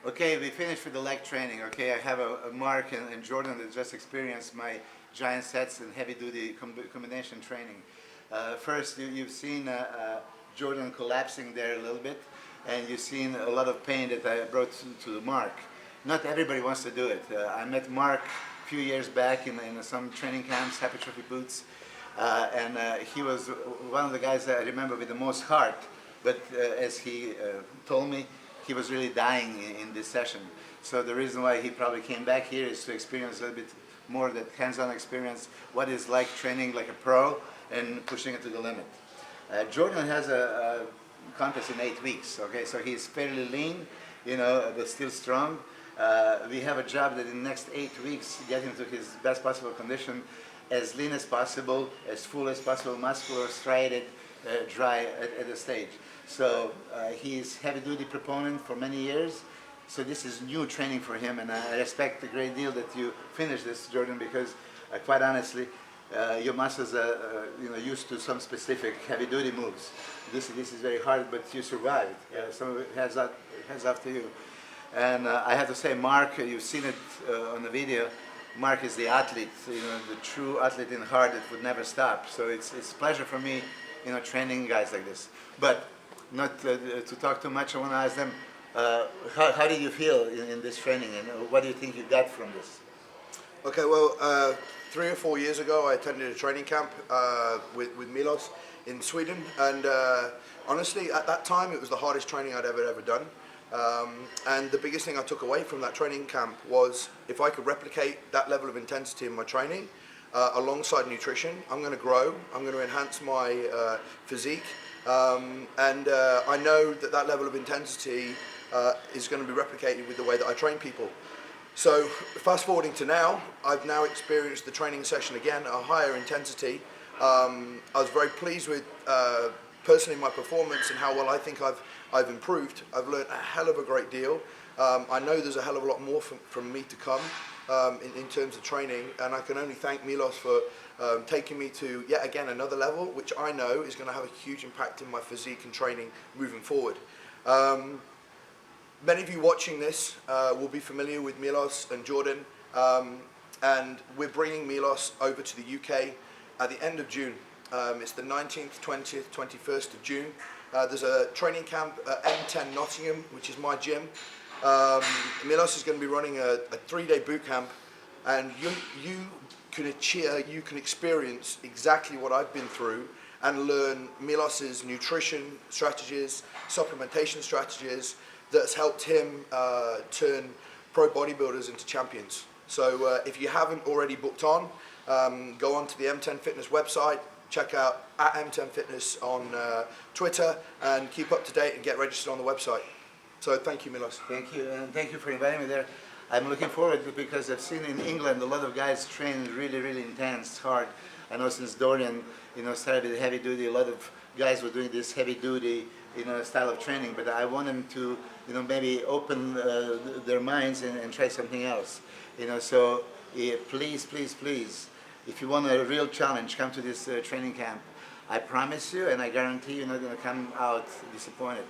Okay, we finished with the leg training. Okay, I have a Mark and Jordan that just experienced my giant sets and heavy-duty combination training. First, you've seen Jordan collapsing there a little bit, and you've seen a lot of pain that I brought to the Mark. Not everybody wants to do it. I met Mark a few years back in some training camps, hypertrophy boots, and he was one of the guys that I remember with the most heart. But as he told me, he was really dying in this session. So the reason why he probably came back here is to experience a little bit more that hands-on experience, what it's like training like a pro and pushing it to the limit. Jordan has a contest in 8 weeks, okay, so he's fairly lean, you know, but still strong. We have a job that in the next 8 weeks get him to his best possible condition, as lean as possible, as full as possible, muscular, striated, dry at the stage. So he's heavy-duty proponent for many years. So this is new training for him, and I respect a great deal that you finished this, Jordan, because quite honestly, your muscles are used to some specific heavy-duty moves. This is very hard, but you survived. So heads up to you. And I have to say, Mark, you've seen it on the video. Mark is the athlete, you know, the true athlete in heart that would never stop. So it's a pleasure for me, you know, training guys like this. But not to talk too much, I want to ask them, how did you feel in this training, and what do you think you got from this? Okay, well, 3 or 4 years ago, I attended a training camp with Milos in Sweden, and honestly, at that time, it was the hardest training I'd ever done. And the biggest thing I took away from that training camp was if I could replicate that level of intensity in my training alongside nutrition, I'm going to grow, I'm going to enhance my physique, and I know that that level of intensity is going to be replicated with the way that I train people. So fast forwarding to now, I've now experienced the training session again at a higher intensity. I was very pleased with personally my performance and how well I think I've improved. I've learned a hell of a great deal. I know there's a hell of a lot more from me to come in terms of training, and I can only thank Milos for taking me to yet again another level, which I know is going to have a huge impact in my physique and training moving forward. Many of you watching this will be familiar with Milos and Jordan, and we're bringing Milos over to the UK at the end of June. It's the 19th, 20th, 21st of June. There's a training camp at M10 Nottingham, which is my gym. Milos is going to be running a 3-day boot camp, and you can experience exactly what I've been through and learn Milos's nutrition strategies, supplementation strategies that's helped him turn pro bodybuilders into champions. So if you haven't already booked on, go on to the M10 Fitness website, check out at M10 Fitness on Twitter, and keep up to date and get registered on the website. So thank you, Milos. Thank you, and thank you for inviting me there. I'm looking forward to it because I've seen in England a lot of guys train really, really intense, hard. I know since Dorian, you know, started with heavy duty, a lot of guys were doing this heavy duty, you know, style of training. But I want them to, you know, maybe open their minds and try something else. You know, so please, please, please, if you want a real challenge, come to this training camp. I promise you, and I guarantee you're not going to come out disappointed.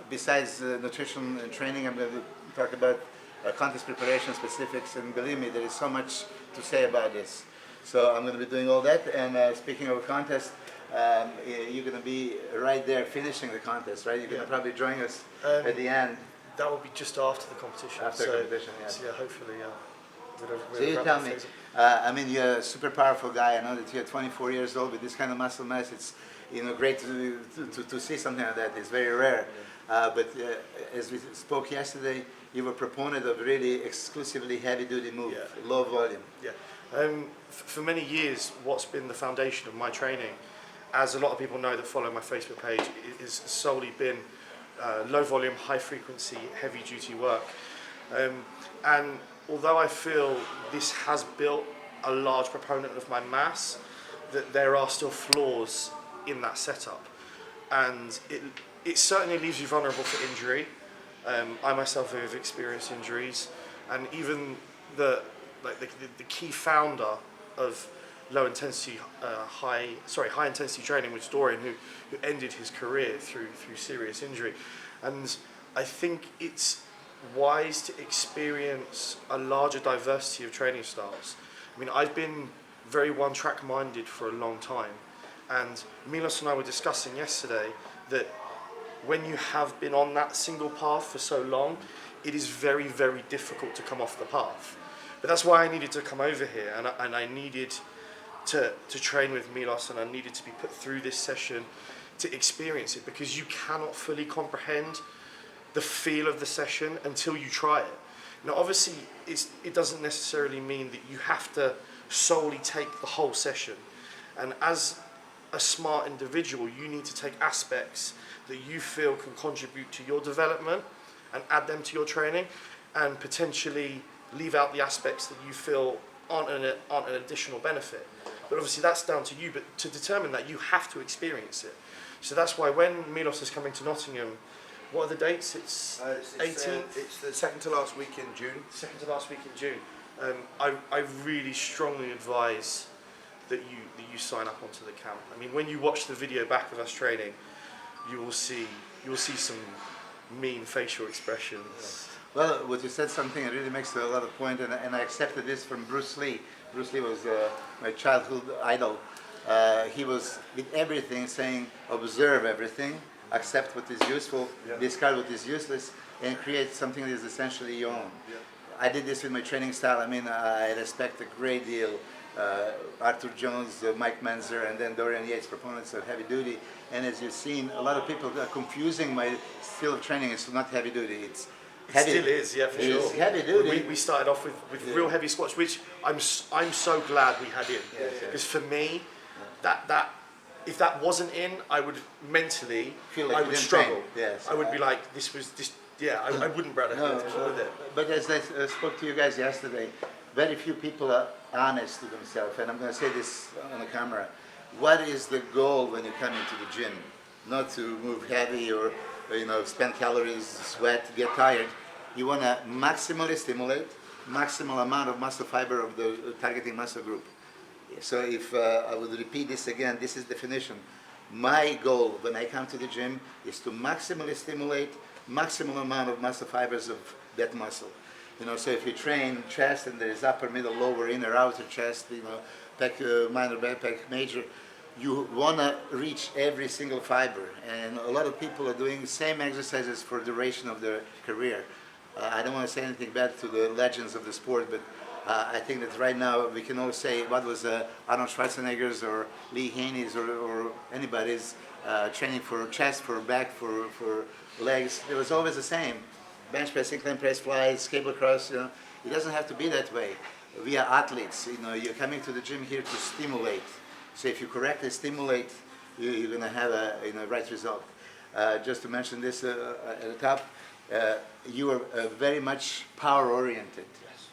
Besides nutrition and training, I'm going to talk about contest preparation specifics, and believe me, there is so much to say about this. So I'm going to be doing all that, and speaking of a contest, you're going to be right there finishing the contest, right? You're going to probably join us at the end. That will be just after the competition. After the competition, yeah. So yeah, hopefully, So you tell me, I mean, you're a super powerful guy. I know that you're 24 years old with this kind of muscle mass. It's, you know, great to see something like that. It's very rare. But as we spoke yesterday, you were a proponent of really exclusively heavy-duty move, low volume. Yeah. For many years, what's been the foundation of my training, as a lot of people know that follow my Facebook page, is solely been low volume, high frequency, heavy duty work. And although I feel this has built a large proponent of my mass, that there are still flaws in that setup. And it certainly leaves you vulnerable for injury. I myself have experienced injuries, and even the key founder of low intensity, high intensity training, which is Dorian, who ended his career through serious injury. And I think it's wise to experience a larger diversity of training styles. I mean, I've been very one-track minded for a long time, and Milos and I were discussing yesterday that when you have been on that single path for so long, it is very, very difficult to come off the path. But that's why I needed to come over here, and I needed to train with Milos, and I needed to be put through this session to experience it, because you cannot fully comprehend the feel of the session until you try it. Now, obviously, it doesn't necessarily mean that you have to solely take the whole session. And as a smart individual, you need to take aspects that you feel can contribute to your development and add them to your training, and potentially leave out the aspects that you feel aren't an additional benefit. But obviously that's down to you, but to determine that, you have to experience it. So that's why when Milos is coming to Nottingham, what are the dates? It's 18th? It's the second to last week in June. Second to last week in June. I really strongly advise that you sign up onto the camp. I mean, when you watch the video back of us training, you will see some mean facial expressions. Well, what you said something that really makes a lot of point, and I accepted this from Bruce Lee. Bruce Lee was my childhood idol. He was with everything saying, observe everything, accept what is useful, discard what is useless, and create something that is essentially your own. Yeah. I did this with my training style. I mean, I respect a great deal Arthur Jones, Mike Menzer, and then Dorian Yates, proponents of heavy duty. And as you've seen, a lot of people are confusing my style of training. It's not heavy duty. It's heavy. Still is, yeah, for sure. It's heavy duty. We started off with real heavy squats, which I'm so glad we had in, because for me, that if that wasn't in, I would mentally, Feel like I you would didn't struggle. train. Yes. I would be like, I wouldn't brother with it. But as I spoke to you guys yesterday, very few people are honest to themselves, and I'm going to say this on the camera. What is the goal when you come into the gym? Not to move heavy or spend calories, sweat, get tired. You want to maximally stimulate maximal amount of muscle fiber of the targeting muscle group. So if I would repeat this again, this is definition. My goal when I come to the gym is to maximally stimulate maximum amount of muscle fibers of that muscle. So if you train chest and there is upper, middle, lower, inner, outer chest, pec minor, pec major, you want to reach every single fiber. And a lot of people are doing the same exercises for duration of their career. I don't want to say anything bad to the legends of the sport, but I think that right now we can all say what was Arnold Schwarzenegger's or Lee Haney's or anybody's training for chest, for back, for legs. It was always the same. Bench press, incline press, flies, cable cross. It doesn't have to be that way. We are athletes. You're coming to the gym here to stimulate. So if you correctly stimulate, you're going to have a right result. Just to mention this at the top, you are very much power oriented.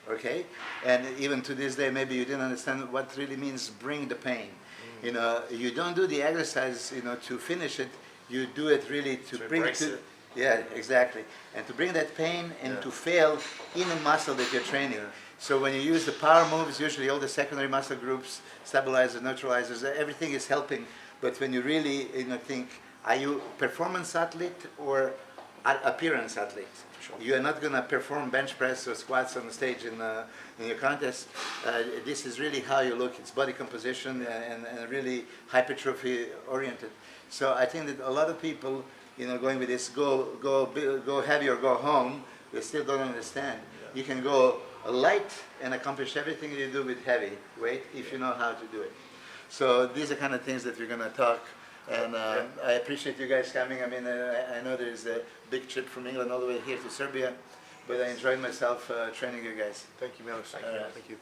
Okay, and even to this day, maybe you didn't understand what really means bring the pain. You don't do the exercise, to finish it. You do it really to bring it to. Yeah, exactly. And to bring that pain and to fail in a muscle that you're training. So when you use the power moves, usually all the secondary muscle groups, stabilizers, neutralizers, everything is helping. But when you really think, are you performance athlete or appearance athlete? Sure. You are not going to perform bench press or squats on the stage in your contest. This is really how you look. It's body composition and really hypertrophy oriented. So I think that a lot of people, going with this go heavy or go home, they still don't understand. You can go light and accomplish everything you do with heavy weight if you know how to do it. So these are kind of things that we're going to talk. And I appreciate you guys coming. I mean, I know there's a big trip from England all the way here to Serbia, but I enjoyed myself training you guys. Thank you, Milos. Thank you.